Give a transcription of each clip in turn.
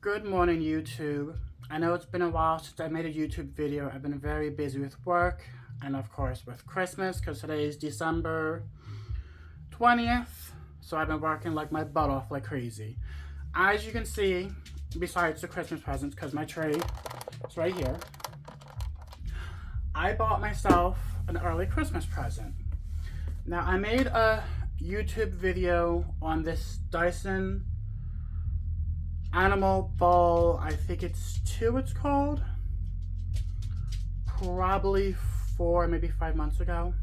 Good morning, YouTube. I know it's been a while since I made a YouTube video. I've been very busy with work and, of course, with Christmas because today is December 20th. So I've been working like my butt off like crazy. As you can see, besides the Christmas presents, because my tray is right here, I bought myself an early Christmas present. Now, I made a YouTube video on this Dyson Animal Ball, I think it's 2 it's called. Probably 4, maybe 5 months ago.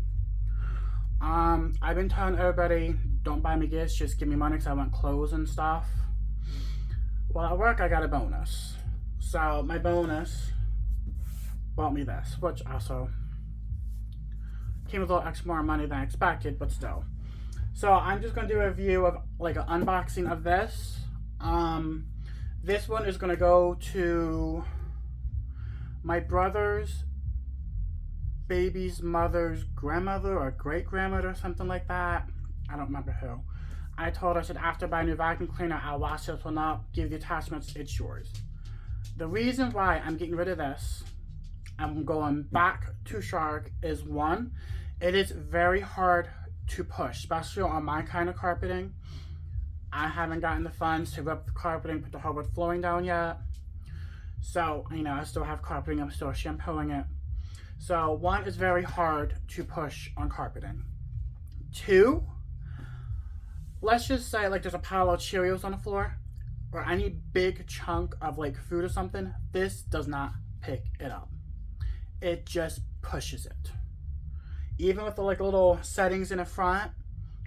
I've been telling everybody, don't buy me gifts, just give me money because I want clothes and stuff. Well, at work I got a bonus. So my bonus bought me this, which also came with a little extra more money than I expected, but still. So I'm just going to do a review of like an unboxing of this. This one is going to go to my brother's baby's mother's grandmother or great-grandmother or something like that. I don't remember who. I told her, I said, after buying a new vacuum cleaner, I'll wash this one up, give you the attachments, it's yours. The reason why I'm getting rid of this, I'm going back to Shark, is one, it is very hard to push, especially on my kind of carpeting. I haven't gotten the funds to rip the carpeting, put the hardwood flooring down yet. So, I still have carpeting, I'm still shampooing it. So, one, it's very hard to push on carpeting. Two, let's just say like there's a pile of Cheerios on the floor or any big chunk of like food or something, this does not pick it up. It just pushes it. Even with the like little settings in the front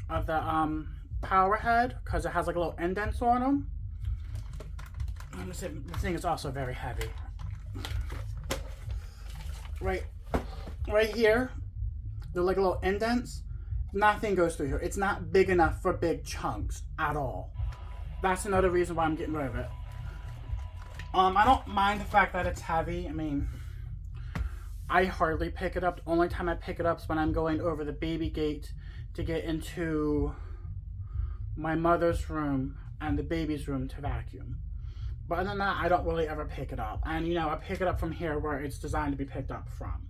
of the power head, because it has like little indents on them. The thing is also very heavy. Right here, they're like little indents. Nothing goes through here. It's not big enough for big chunks at all. That's another reason why I'm getting rid of it. I don't mind the fact that it's heavy. I mean, I hardly pick it up. The only time I pick it up is when I'm going over the baby gate to get into my mother's room and the baby's room to vacuum. But other than that, I don't really ever pick it up. And I pick it up from here where it's designed to be picked up from.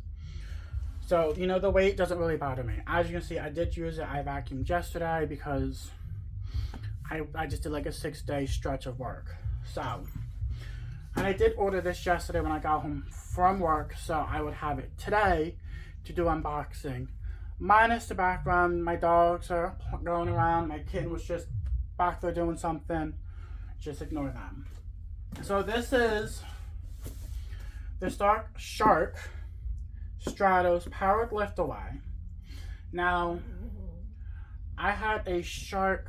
So, the weight doesn't really bother me. As you can see, I did use it. I vacuumed yesterday because I just did like a 6-day stretch of work. So, and I did order this yesterday when I got home from work, so I would have it today to do unboxing. Minus the background, my dogs are going around, my kitten was just back there doing something. Just ignore them. So this is the Shark Stratos Powered Lift Away. Now, I had a Shark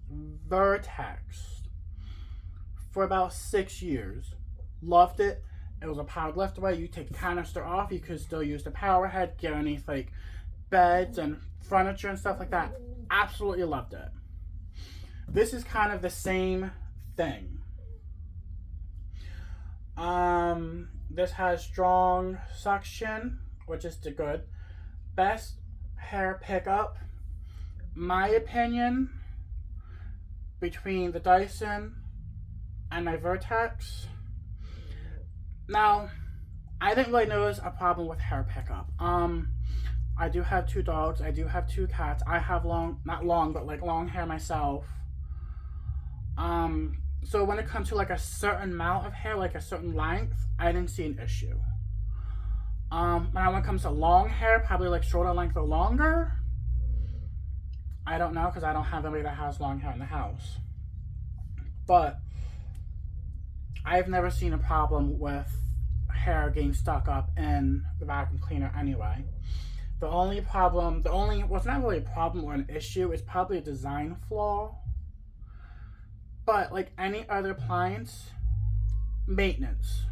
Vertex for about 6 years. Loved it. It was a powered lift away. You take the canister off, you could still use the power head, get underneath like beds and furniture and stuff like that. Absolutely loved it. This is kind of the same thing. This has strong suction, which is the good. Best hair pickup, my opinion, between the Dyson and my Vertex. Now, I didn't really notice a problem with hair pickup. I do have 2 dogs. I do have 2 cats. I have not long, but like long hair myself. So when it comes to like a certain amount of hair, like a certain length, I didn't see an issue. When it comes to long hair, probably like shorter length or longer, I don't know because I don't have anybody that has long hair in the house. But I've never seen a problem with hair getting stuck up in the vacuum cleaner anyway. The only problem, well, it's not really a problem or an issue, it's probably a design flaw. But like any other appliance, maintenance.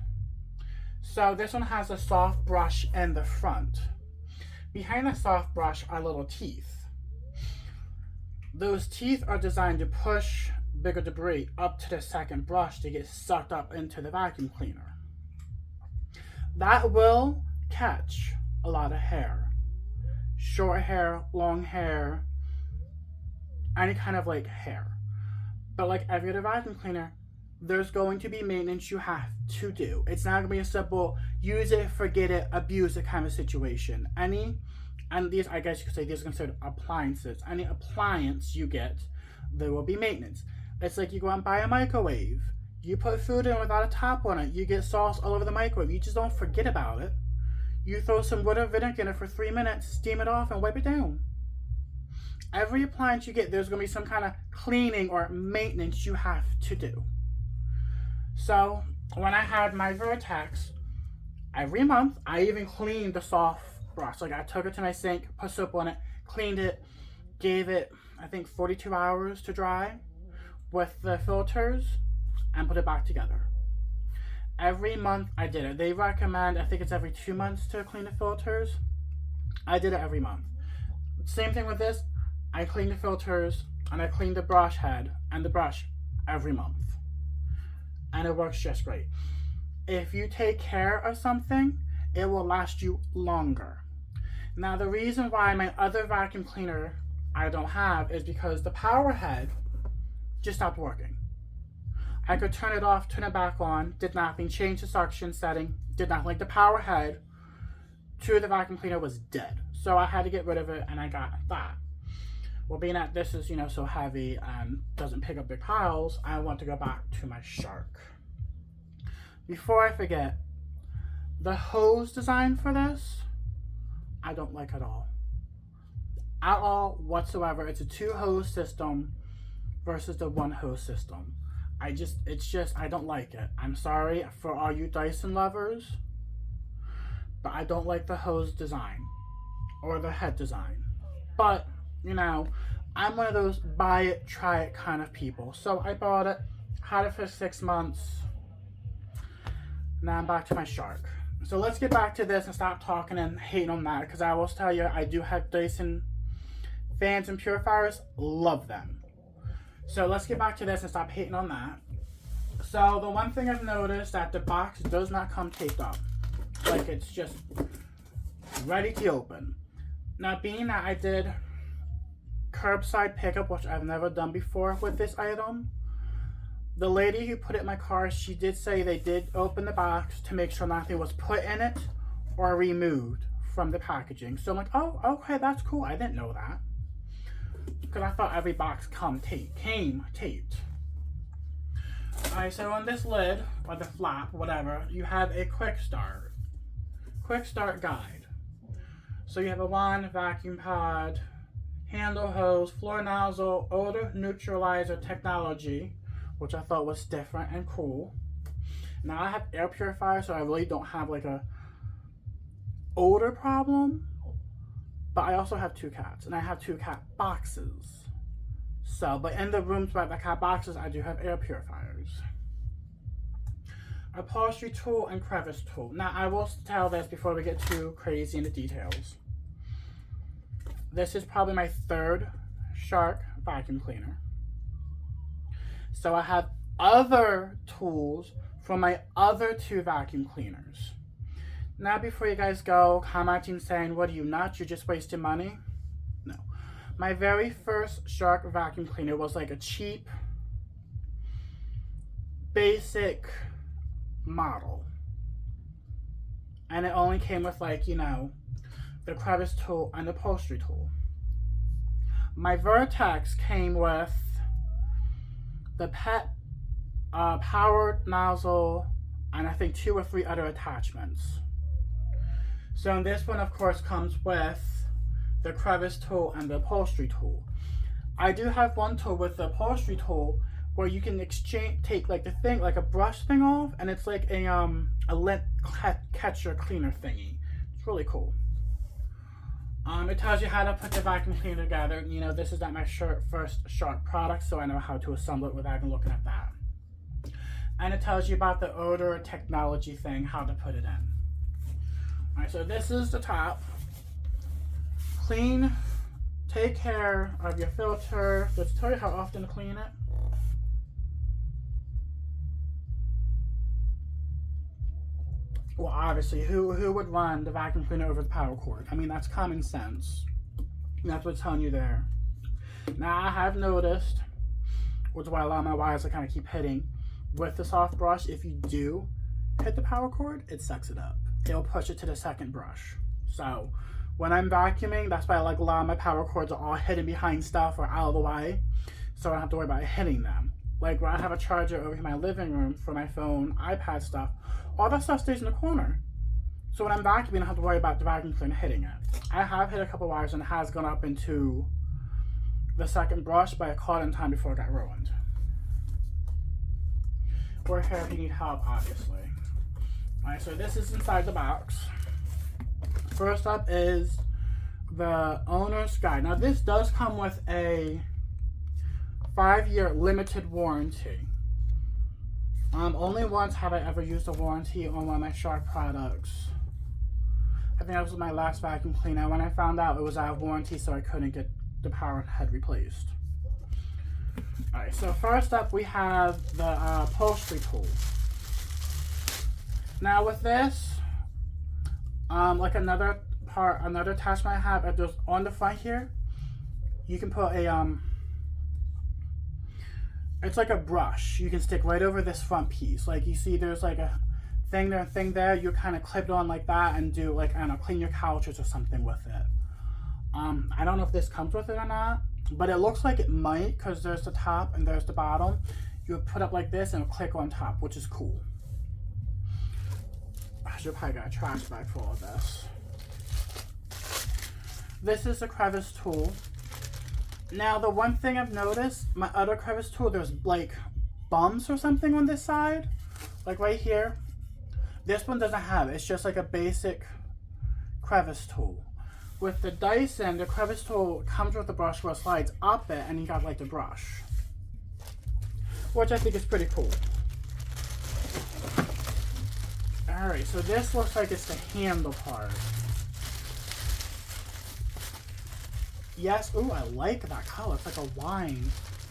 So this one has a soft brush in the front. Behind the soft brush are little teeth. Those teeth are designed to push bigger debris up to the second brush to get sucked up into the vacuum cleaner. That will catch a lot of hair. Short hair, long hair, any kind of like hair. But like every other vacuum cleaner, there's going to be maintenance you have to do. It's not going to be a simple use it, forget it, abuse it kind of situation. And these, I guess you could say, these are considered appliances. Any appliance you get, there will be maintenance. It's like you go out and buy a microwave. You put food in without a top on it. You get sauce all over the microwave. You just don't forget about it. You throw some water vinegar in it for 3 minutes, steam it off, and wipe it down. Every appliance you get, there's going to be some kind of cleaning or maintenance you have to do. So, when I had my Vertex, every month, I even cleaned the soft brush. Like, I took it to my sink, put soap on it, cleaned it, gave it, I think, 42 hours to dry with the filters, and put it back together. Every month, I did it. They recommend, I think it's every 2 months to clean the filters. I did it every month. Same thing with this. I cleaned the filters, and I cleaned the brush head and the brush every month. And it works just great. If you take care of something, it will last you longer. Now, the reason why my other vacuum cleaner I don't have is because the power head just stopped working. I could turn it off, turn it back on, did nothing, change the suction setting, did nothing. Like, the power head to the vacuum cleaner was dead. So I had to get rid of it, and I got that. Well, being that this is, so heavy and doesn't pick up big piles, I want to go back to my Shark. Before I forget, the hose design for this, I don't like at all. At all whatsoever. It's a 2-hose system versus the 1-hose system. I don't like it. I'm sorry for all you Dyson lovers, but I don't like the hose design or the head design. But, I'm one of those buy it, try it kind of people. So I bought it, had it for 6 months. Now I'm back to my Shark. So let's get back to this and stop talking and hating on that, because I will tell you, I do have Dyson fans and purifiers. Love them. So let's get back to this and stop hating on that. So the one thing I've noticed that the box does not come taped up. Like, it's just ready to open. Now, being that I did curbside pickup, which I've never done before with this item, the lady who put it in my car, she did say they did open the box to make sure nothing was put in it or removed from the packaging. So I'm like, oh, okay, that's cool. I didn't know that, because I thought every box came taped. Alright, so on this lid, or the flap, whatever, you have a quick start guide. So you have a wand, vacuum pod, handle hose, floor nozzle, odor neutralizer technology, which I thought was different and cool. Now I have air purifier, so I really don't have like a odor problem, but I also have 2 cats, and I have 2 cat boxes. So, but in the rooms by the cat boxes, I do have air purifiers. Upholstery tool and crevice tool. Now I will tell this before we get too crazy in the details. This is probably my 3rd Shark vacuum cleaner. So I have other tools from my other 2 vacuum cleaners. Now, before you guys go commenting saying, what are you, nuts? You're just wasting money? No. My very first Shark vacuum cleaner was like a cheap, basic model. And it only came with, like, the crevice tool and the upholstery tool. My Vertex came with the pet powered nozzle and I think 2 or 3 other attachments. So in this one, of course, comes with the crevice tool and the upholstery tool. I do have one tool with the upholstery tool where you can take like the thing, like a brush thing off, and it's like a lint catcher cleaner thingy. It's really cool. It tells you how to put the vacuum cleaner together. This is not my first Shark product, so I know how to assemble it without even looking at that. And it tells you about the odor technology thing, how to put it in. Alright, so this is the top. Clean, take care of your filter. Does it tell you how often to clean it? Well, obviously, who would run the vacuum cleaner over the power cord? I mean, that's common sense. That's what's telling you there. Now, I have noticed, which is why a lot of my wires I kind of keep hitting, with the soft brush, if you do hit the power cord, it sucks it up. It'll push it to the second brush. So when I'm vacuuming, that's why like a lot of my power cords are all hidden behind stuff or out of the way, so I don't have to worry about hitting them. Like when I have a charger over in my living room for my phone, iPad stuff, all that stuff stays in the corner. So when I'm vacuuming, I don't have to worry about the vacuum cleaner hitting it. I have hit a couple wires and it has gone up into the second brush, but I caught it in time before it got ruined. We're here if you need help, obviously. Alright, so this is inside the box. First up is the owner's guide. Now this does come with a 5-year limited warranty. Only once have I ever used a warranty on one of my Shark products. I think that was my last vacuum cleaner when I found out it was out of warranty, so I couldn't get the power head replaced. Alright, so first up we have the upholstery tool. Now with this, like another attachment I have, just on the front here, you can put a it's like a brush you can stick right over this front piece. Like you see there's like a thing there, you kind of clip it on like that and do like, I don't know, clean your couches or something with it. I don't know if this comes with it or not, but it looks like it might, because there's the top and there's the bottom. You would put up like this and it'll click on top, which is cool. I should probably get a trash bag for all this. This is a crevice tool. Now the one thing I've noticed, my other crevice tool, there's like bumps or something on this side, like right here. This one doesn't have it. It's just like a basic crevice tool. With the Dyson, the crevice tool comes with the brush where it slides up it and you got like the brush, which I think is pretty cool. Alright, so this looks like it's the handle part. Yes, ooh, I like that color. It's like a wine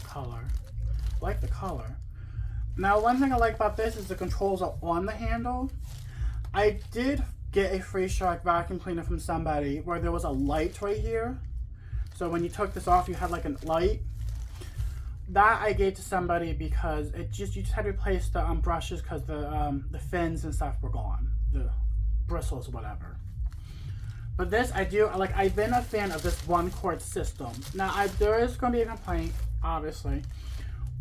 color. I like the color. Now, one thing I like about this is the controls are on the handle. I did get a free Shark vacuum cleaner from somebody where there was a light right here. So when you took this off, you had like a light. That I gave to somebody because you just had to replace the brushes because the fins and stuff were gone, the bristles, whatever. But this I do like. I've been a fan of this one cord system. Now there is going to be a complaint, obviously.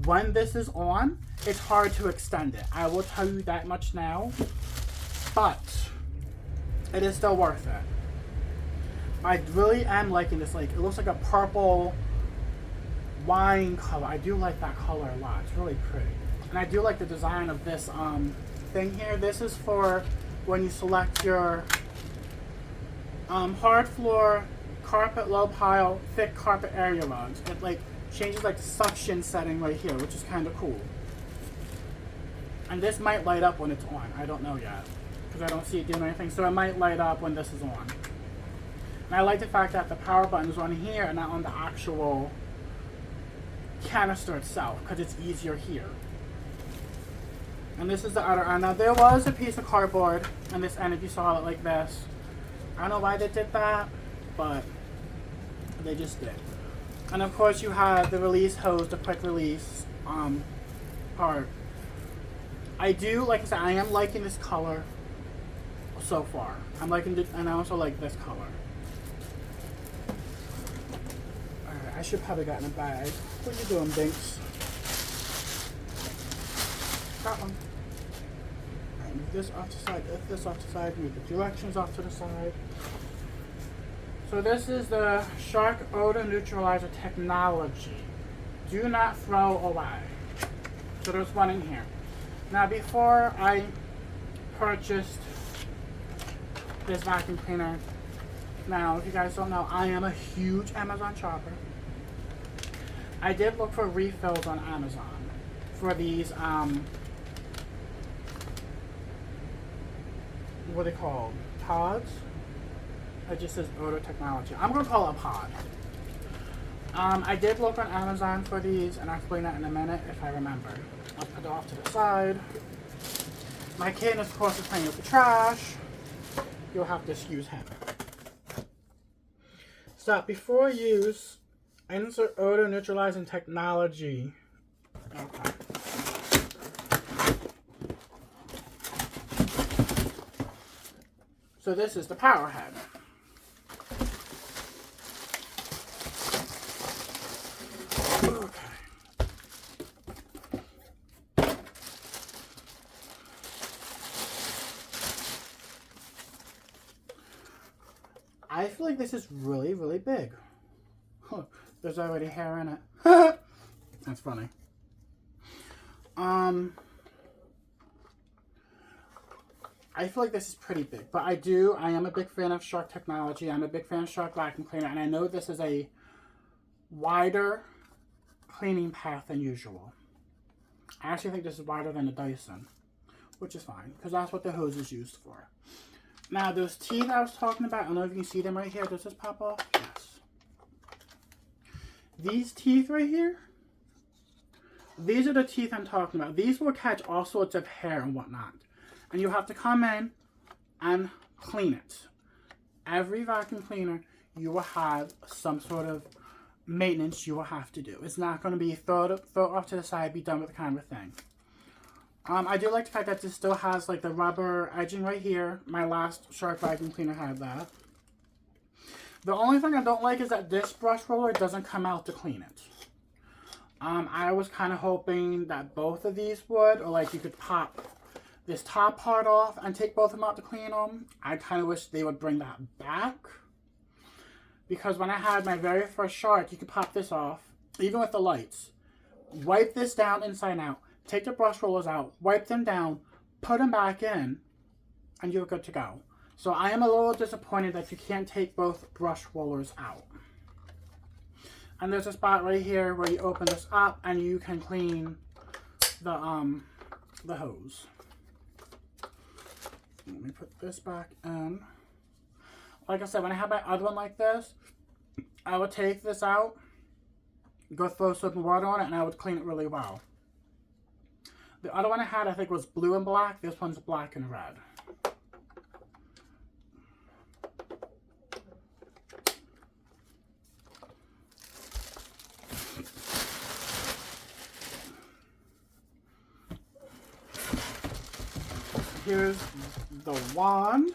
When this is on, it's hard to extend it. I will tell you that much now. But it is still worth it. I really am liking this. Like, it looks like a purple wine color. I do like that color a lot. It's really pretty. And I do like the design of this thing here. This is for when you select your hard floor, carpet, low pile, thick carpet area rugs. It like changes like the suction setting right here, which is kind of cool. And this might light up when it's on. I don't know yet, because I don't see it doing anything. So it might light up when this is on. And I like the fact that the power button is on here and not on the actual canister itself, because it's easier here. And this is the other end. Now there was a piece of cardboard on this end if you saw it like this. I don't know why they did that, but they just did. And of course you have the release hose, the quick release part. I do, like I said, I am liking this color so far. I'm liking it, and I also like this color. Alright, I should probably gotten a bag. What are you doing, Binks? Got one. Alright, move this off to the side, lift this off to the side, move the directions off to the side. So this is the Shark Odor Neutralizer technology. Do not throw away. So there's one in here. Now before I purchased this vacuum cleaner, now if you guys don't know, I am a huge Amazon shopper. I did look for refills on Amazon for these, what are they called? Pods? It just says odor technology. I'm going to call it a pod. I did look on Amazon for these, and I'll explain that in a minute if I remember. I'll put it off to the side. My kid, of course, is playing with the trash. You'll have to excuse him. So, before use, insert odor neutralizing technology. Okay. So this is the power head. Okay. I feel like this is really, really big. Huh, there's already hair in it. That's funny. I feel like this is pretty big, but I am a big fan of Shark technology. I'm a big fan of Shark vacuum cleaner, and I know this is a wider cleaning path than usual. I actually think this is wider than the Dyson, which is fine, because that's what the hose is used for. Now, those teeth I was talking about, I don't know if you can see them right here. Does this pop off? Yes. These teeth right here, these are the teeth I'm talking about. These will catch all sorts of hair and whatnot. And you have to come in and clean it. Every vacuum cleaner, you will have some sort of maintenance you will have to do. It's not going to be throw off to the side, be done with kind of thing. I do like the fact that this still has like the rubber edging right here. My last Shark vacuum cleaner had that. The only thing I don't like is that this brush roller doesn't come out to clean it. I was kind of hoping that both of these would, or like you could pop this top part off and take both of them out to clean them. I kind of wish they would bring that back. Because when I had my very first Shark, you could pop this off, even with the lights. Wipe this down inside out. Take the brush rollers out, wipe them down, put them back in, and you're good to go. So I am a little disappointed that you can't take both brush rollers out. And there's a spot right here where you open this up and you can clean the hose. Let me put this back in. Like I said, when I had my other one like this, I would take this out, go throw soap and water on it, and I would clean it really well. The other one I had, I think, was blue and black. This one's black and red. Here's the wand.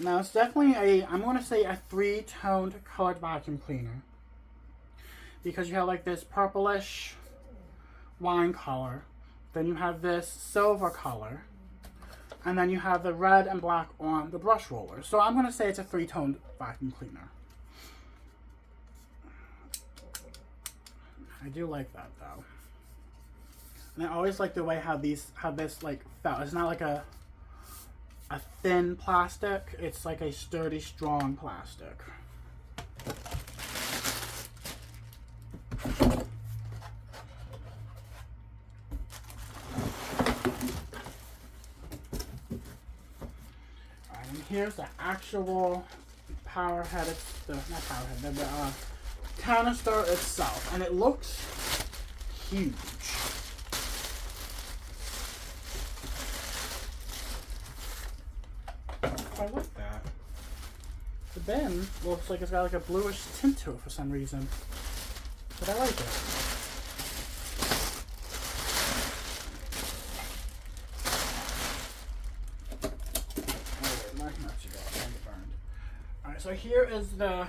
Now it's definitely I'm going to say a 3-toned colored vacuum cleaner. Because you have like this purplish wine color. Then you have this silver color. And then you have the red and black on the brush roller. So I'm going to say it's a 3-toned vacuum cleaner. I do like that though. And I always like the way how this like felt. It's not like a thin plastic. It's like a sturdy, strong plastic. Alright, and here's the actual power head. It's the not power head, the canister itself, and it looks huge. I like that. The bin looks like it's got like a bluish tint to it for some reason. But I like it. Alright, so here is the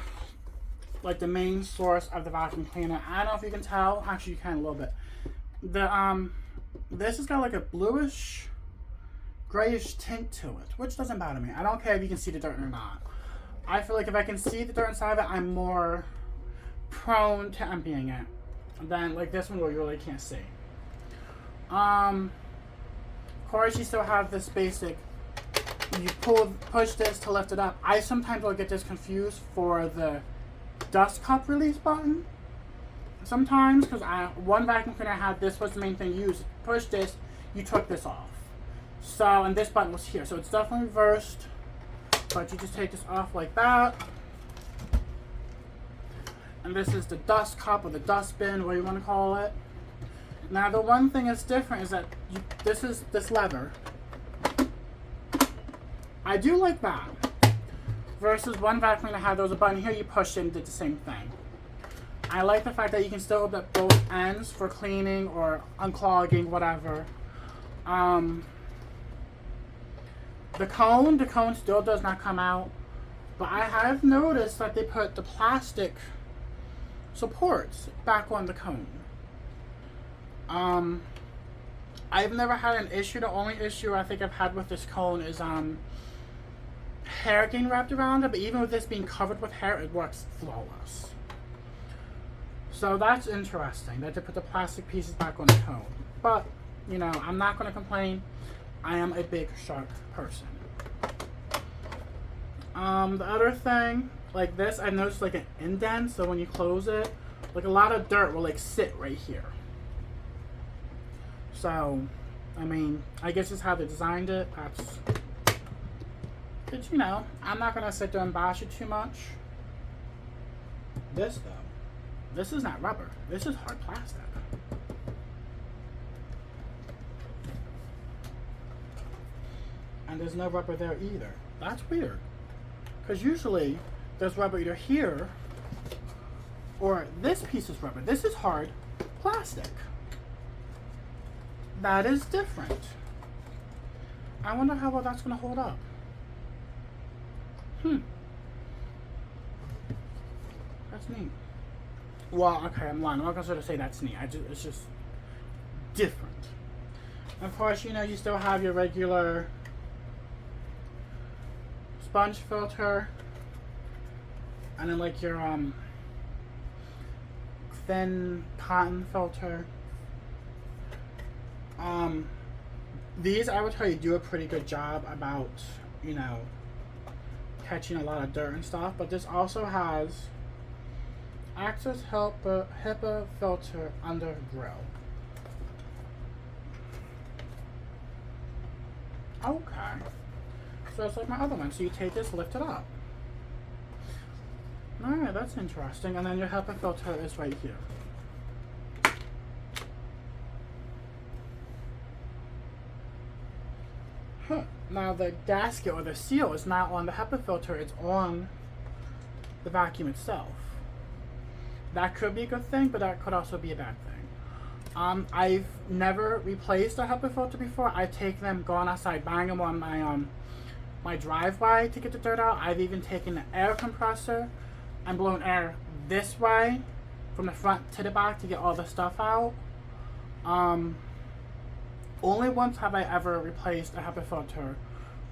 main source of the vacuum cleaner. I don't know if you can tell. Actually you can a little bit. This has got like a bluish grayish tint to it, which doesn't bother me. I don't care if you can see the dirt or not. I feel like if I can see the dirt inside of it, I'm more prone to emptying it than like this one where you really can't see. Of course, you still have this basic, you push this to lift it up. I sometimes will get this confused for the dust cup release button. Sometimes, because one vacuum cleaner had this was the main thing you used. Push this, you took this off. So, and this button was here. So it's definitely reversed. But you just take this off like that. And this is the dust cup or the dust bin, whatever you want to call it. Now the one thing that's different is that this is this lever. I do like that. Versus one vacuum that had there was a button here, you pushed it and did the same thing. I like the fact that you can still open up both ends for cleaning or unclogging, whatever. The cone still does not come out, but I have noticed that they put the plastic supports back on the cone. I've never had an issue. The only issue I think I've had with this cone is hair getting wrapped around it, but even with this being covered with hair, it works flawless. So that's interesting that they put the plastic pieces back on the cone. But, you know, I'm not going to complain. I am a big shark person. The other thing, like this, I noticed like an indent, so when you close it, like a lot of dirt will like sit right here. So, I mean, I guess it's how they designed it. That's, but you know, I'm not gonna sit there and bash it too much. This though, this is not rubber. This is hard plastic. And there's no rubber there either. That's weird. Because usually there's rubber either here or this piece is rubber. This is hard plastic. That is different. I wonder how well that's going to hold up. That's neat. Well, okay, I'm lying. I'm not going to sort of say that's neat. It's just different. Of course, you know, you still have your regular sponge filter, and then like your thin cotton filter. These, I would tell you, do a pretty good job about, you know, catching a lot of dirt and stuff, but this also has Access HEPA filter under grill. Okay. So it's like my other one. So you take this, lift it up. Alright, that's interesting. And then your HEPA filter is right here. Huh. Now the gasket or the seal is not on the HEPA filter, it's on the vacuum itself. That could be a good thing, but that could also be a bad thing. I've never replaced a HEPA filter before. I've taken them, gone outside, bang them on my my driveway to get the dirt out. I've even taken an air compressor and blown air this way from the front to the back to get all the stuff out. Only once have I ever replaced a HEPA filter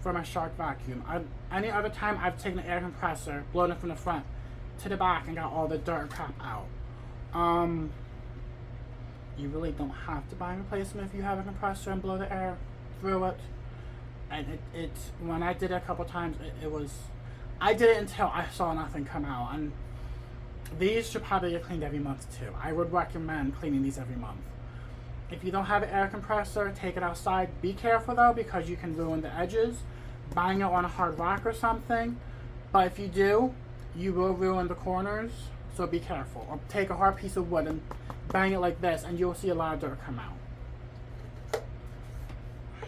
for my Shark vacuum. Any other time I've taken an air compressor, blown it from the front to the back and got all the dirt and crap out. You really don't have to buy a replacement if you have a compressor and blow the air through it. And it when I did it a couple times, it was, I did it until I saw nothing come out. And these should probably get cleaned every month too. I would recommend cleaning these every month. If you don't have an air compressor, take it outside. Be careful though, because you can ruin the edges. Bang it on a hard rock or something. But if you do, you will ruin the corners, so be careful. Or take a hard piece of wood and bang it like this, and you'll see a lot of dirt come out.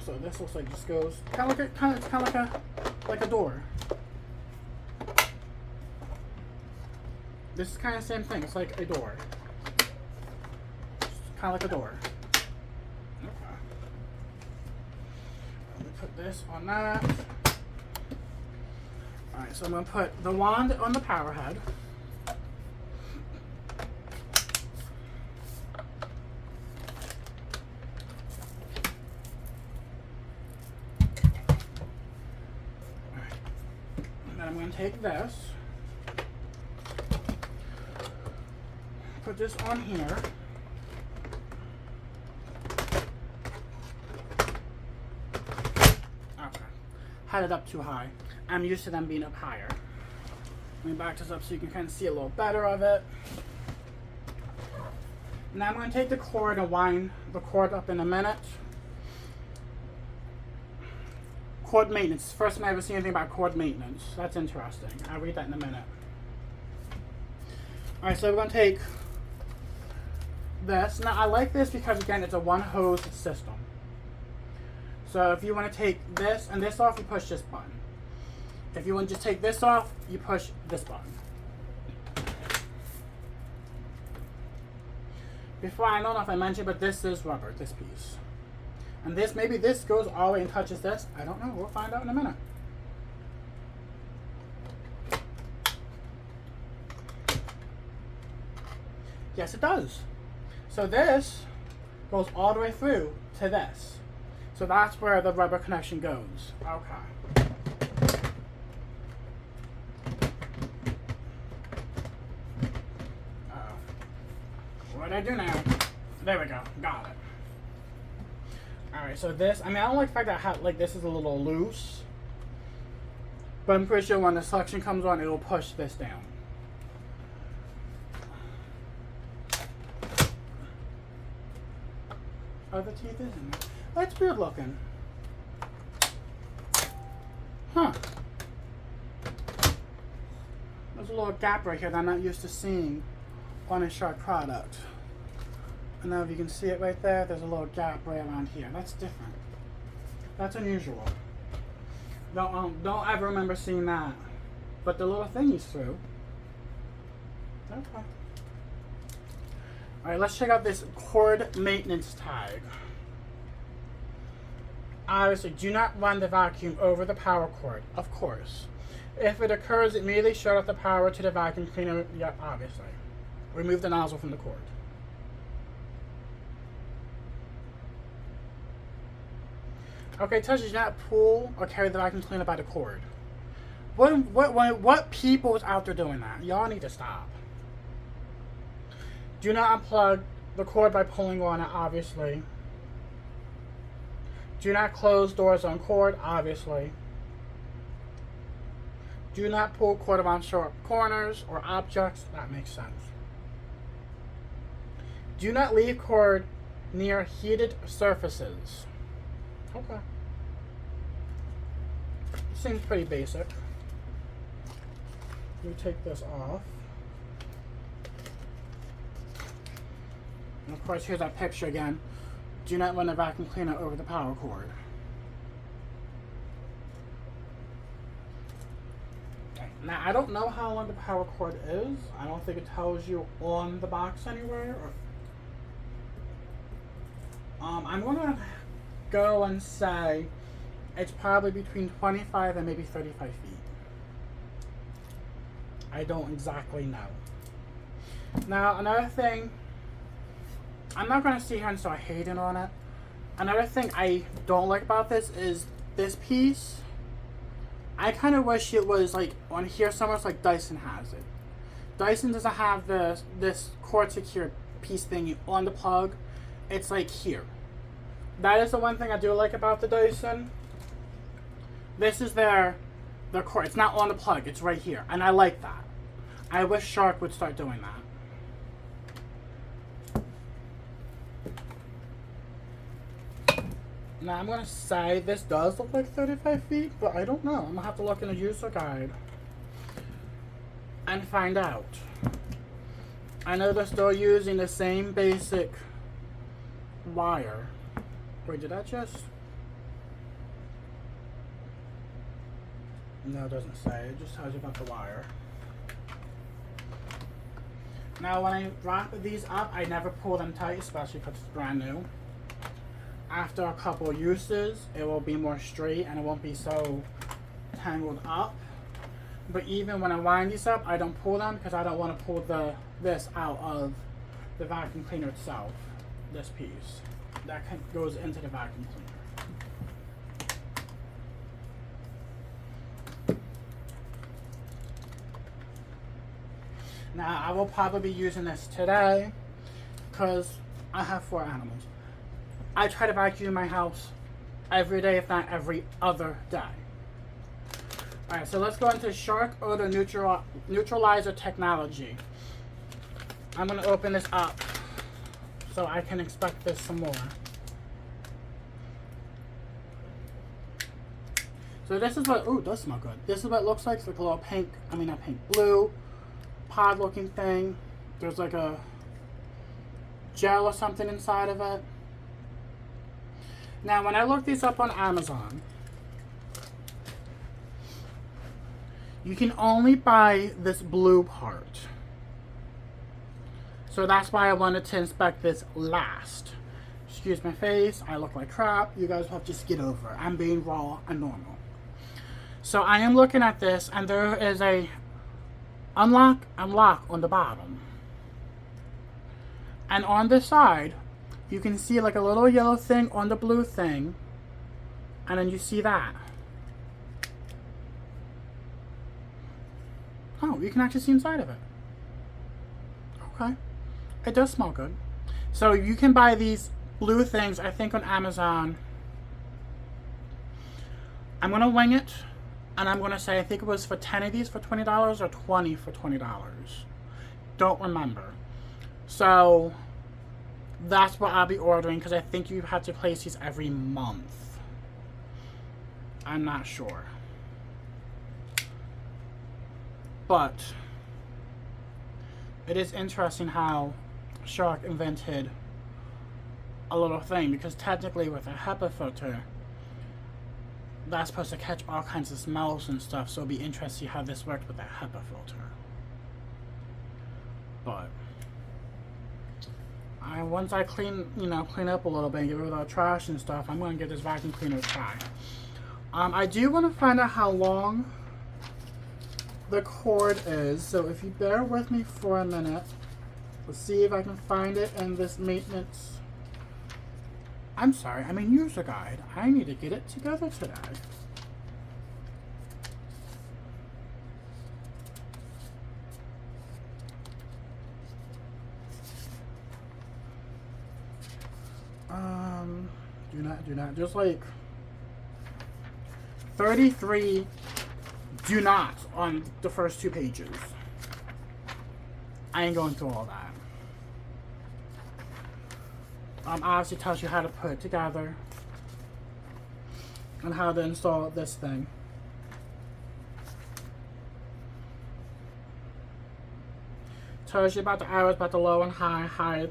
So this looks like this goes kind of like a door. This is kind of the same thing. It's like a door. It's kind of like a door. Okay. Let me put this on that. Alright, so I'm going to put the wand on the power head. Alright. And then I'm going to take this, put this on here. Okay. Had it up too high. I'm used to them being up higher. Let me back this up so you can kind of see a little better of it. Now I'm going to take the cord and wind the cord up in a minute. Cord maintenance. First time I ever seen anything about cord maintenance. That's interesting. I'll read that in a minute. Alright, so we're going to take this. Now I like this because again it's a one hose system. So if you want to take this and this off, you push this button. If you want to just take this off, you push this button. Before, I don't know if I mentioned, but this is rubber, this piece. And this, maybe this goes all the way and touches this. I don't know. We'll find out in a minute. Yes, it does. So this goes all the way through to this. So that's where the rubber connection goes. Okay. What do I do now? There we go. Got it. Alright, so this, I mean, I don't like the fact that like this is a little loose. But I'm pretty sure when the suction comes on, it will push this down. Oh, the teeth is in there. That's weird looking. Huh. There's a little gap right here that I'm not used to seeing on a Shark product. I don't know if you can see it right there. There's a little gap right around here. That's different. That's unusual. Don't ever remember seeing that. But the little thingy's through. Okay. Alright, let's check out this cord maintenance tag. Obviously, do not run the vacuum over the power cord, of course. If it occurs, immediately shut off the power to the vacuum cleaner. Yeah, obviously. Remove the nozzle from the cord. Okay, touch do not pull or carry the vacuum cleaner by the cord. What people is out there doing that? Y'all need to stop. Do not unplug the cord by pulling on it, obviously. Do not close doors on cord, obviously. Do not pull cord around sharp corners or objects. That makes sense. Do not leave cord near heated surfaces. Okay. Seems pretty basic. Let me take this off. And of course, here's that picture again. Do not run the vacuum cleaner over the power cord. Okay. Now, I don't know how long the power cord is. I don't think it tells you on the box anywhere. I'm going to go and say it's probably between 25 and maybe 35 feet. I don't exactly know. Now, another thing, I'm not going to sit here and start hating on it. Another thing I don't like about this is this piece. I kind of wish it was like on here somewhere like Dyson has it. Dyson doesn't have this cord secure piece thingy on the plug. It's like here. That is the one thing I do like about the Dyson. This is the cord. It's not on the plug. It's right here. And I like that. I wish Shark would start doing that. Now I'm going to say this does look like 35 feet, but I don't know. I'm going to have to look in the user guide and find out. I know they're still using the same basic wire. Wait, did that just... No, it doesn't say. It just tells you about the wire. Now, when I wrap these up, I never pull them tight, especially because it's brand new. After a couple uses, it will be more straight and it won't be so tangled up. But even when I wind these up, I don't pull them because I don't want to pull this out of the vacuum cleaner itself. This piece that goes into the vacuum cleaner. Now, I will probably be using this today because I have 4 animals. I try to vacuum my house every day, if not every other day. Alright, so let's go into Shark Odor Neutralizer Technology. I'm going to open this up so I can inspect this some more. So this is what, ooh, it does smell good. This is what it looks like. It's like a little pink, I mean not pink, blue pod looking thing. There's like a gel or something inside of it. Now when I looked these up on Amazon, you can only buy this blue part. So that's why I wanted to inspect this last. Excuse my face, I look like crap. You guys have to just get over it. I'm being raw and normal. So I am looking at this, and there is a unlock and lock on the bottom. And on this side, you can see like a little yellow thing on the blue thing. And then you see that. Oh, you can actually see inside of it. Okay. It does smell good. So you can buy these blue things, I think, on Amazon. I'm going to wing it. And I'm going to say, I think it was for 10 of these for $20 or 20 for $20. Don't remember. So that's what I'll be ordering, because I think you have to place these every month. I'm not sure. But it is interesting how Shark invented a little thing, because technically with a HEPA filter, that's supposed to catch all kinds of smells and stuff, so it'll be interesting to see how this worked with that HEPA filter. But once I clean up a little bit and get rid of all the trash and stuff, I'm going to give this vacuum cleaner a try. I do want to find out how long the cord is, so if you bear with me for a minute, let's see if I can find it in this maintenance. I'm sorry, I mean user guide. I need to get it together today. Do not. There's like 33 do not on the first 2 pages. I ain't going through all that. Obviously tells you how to put it together and how to install this thing. Tells you about the arrows, about the low and high. High,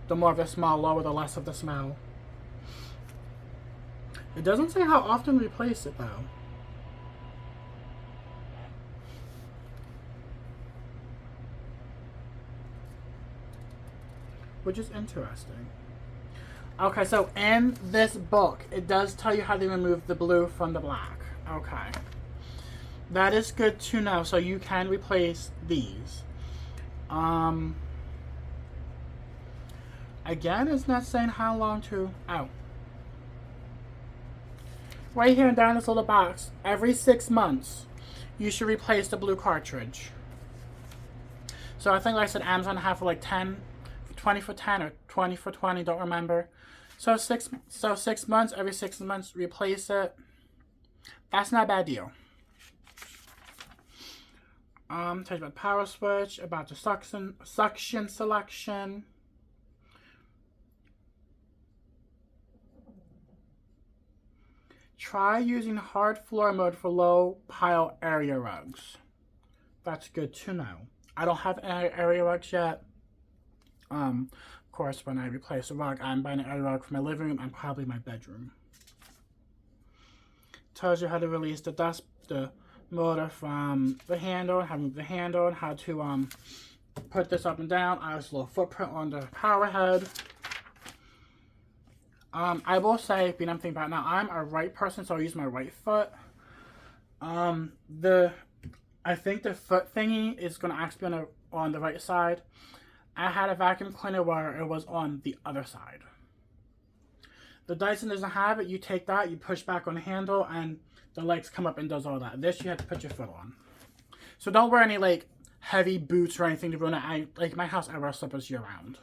the more of the smell, lower, the less of the smell. It doesn't say how often to replace it though. Which is interesting. Okay, so in this book, it does tell you how to remove the blue from the black. Okay. That is good to know. So you can replace these. Again, it's not saying how long to... Oh. Right here down this little box, every 6 months, you should replace the blue cartridge. So I think, like I said, Amazon have for like 20 for 10 or 20 for 20, don't remember. So 6 months, every 6 months, replace it. That's not a bad deal. Tells you about the power switch, about the suction selection. Try using hard floor mode for low pile area rugs. That's good to know. I don't have any area rugs yet. Of course, when I replace a rug, I'm buying an area rug for my living room and probably my bedroom. Tells you how to release the motor from the handle, how to move the handle, and how to put this up and down. I have a little footprint on the power head. I will say, being I'm thinking about it now, I'm a right person, so I'll use my right foot. I think the foot thingy is going to actually be on the right side. I had a vacuum cleaner where it was on the other side. The Dyson doesn't have it. You take that, you push back on the handle, and the legs come up and does all that. This you have to put your foot on. So don't wear any like heavy boots or anything to ruin it. Like my house, I wear slippers year round.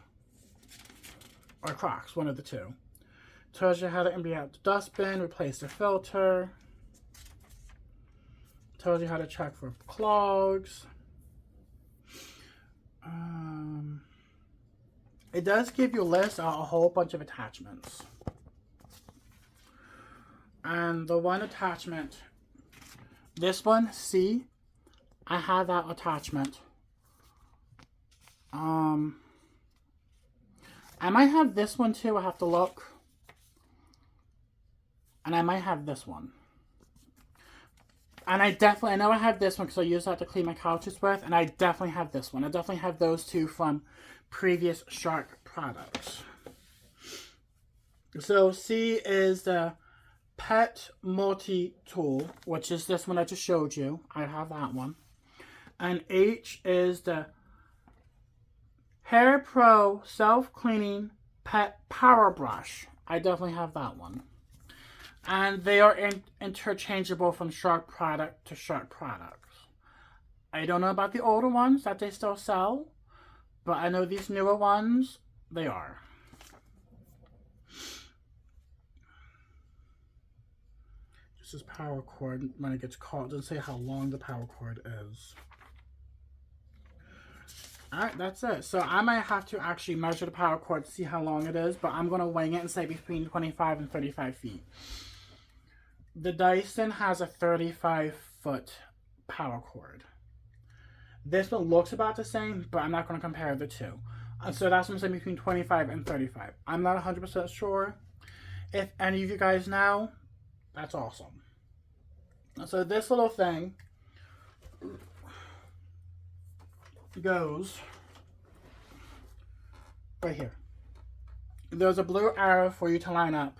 Or Crocs, one of the two. Tells you how to empty out the dustbin, replace the filter. Tells you how to check for clogs. It does give you a list of a whole bunch of attachments. And the one attachment, this one, see, I have that attachment. I might have this one too, I have to look. And I might have this one. And I know I have this one because I use that to clean my couches with. And I definitely have this one. I definitely have those two from previous Shark products. So C is the Pet Multi-Tool, which is this one I just showed you. I have that one. And H is the Hair Pro Self-Cleaning Pet Power Brush. I definitely have that one. And they are interchangeable from Shark product to Shark products. I don't know about the older ones that they still sell, but I know these newer ones, they are. This is power cord. When it gets caught, it doesn't say how long the power cord is. Alright, that's it. So I might have to actually measure the power cord to see how long it is, but I'm going to wing it and say between 25 and 35 feet. The Dyson has a 35-foot power cord. This one looks about the same, but I'm not going to compare the two. So that's what I'm saying, between 25 and 35. I'm not 100% sure. If any of you guys know, that's awesome. So this little thing goes right here. There's a blue arrow for you to line up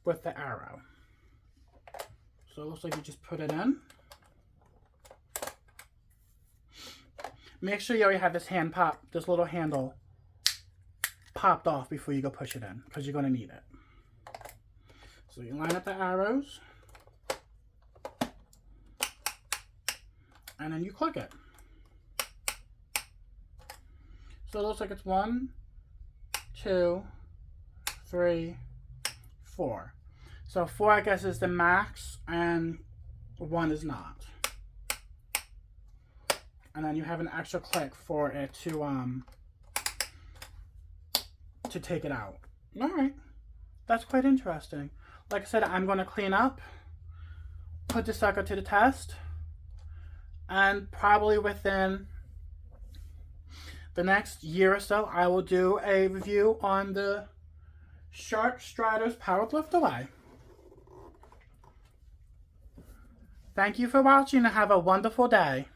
with the arrow. So it looks like you just put it in. Make sure you already have this little handle popped off before you go push it in, because you're going to need it. So you line up the arrows, and then you click it. So it looks like it's 1, 2, 3, 4. So 4, I guess, is the max, and 1 is not. And then you have an extra click for it to take it out. All right, that's quite interesting. Like I said, I'm going to clean up, put the sucker to the test, and probably within the next year or so, I will do a review on the Shark Stratos Powered Lift Away. Thank you for watching and have a wonderful day.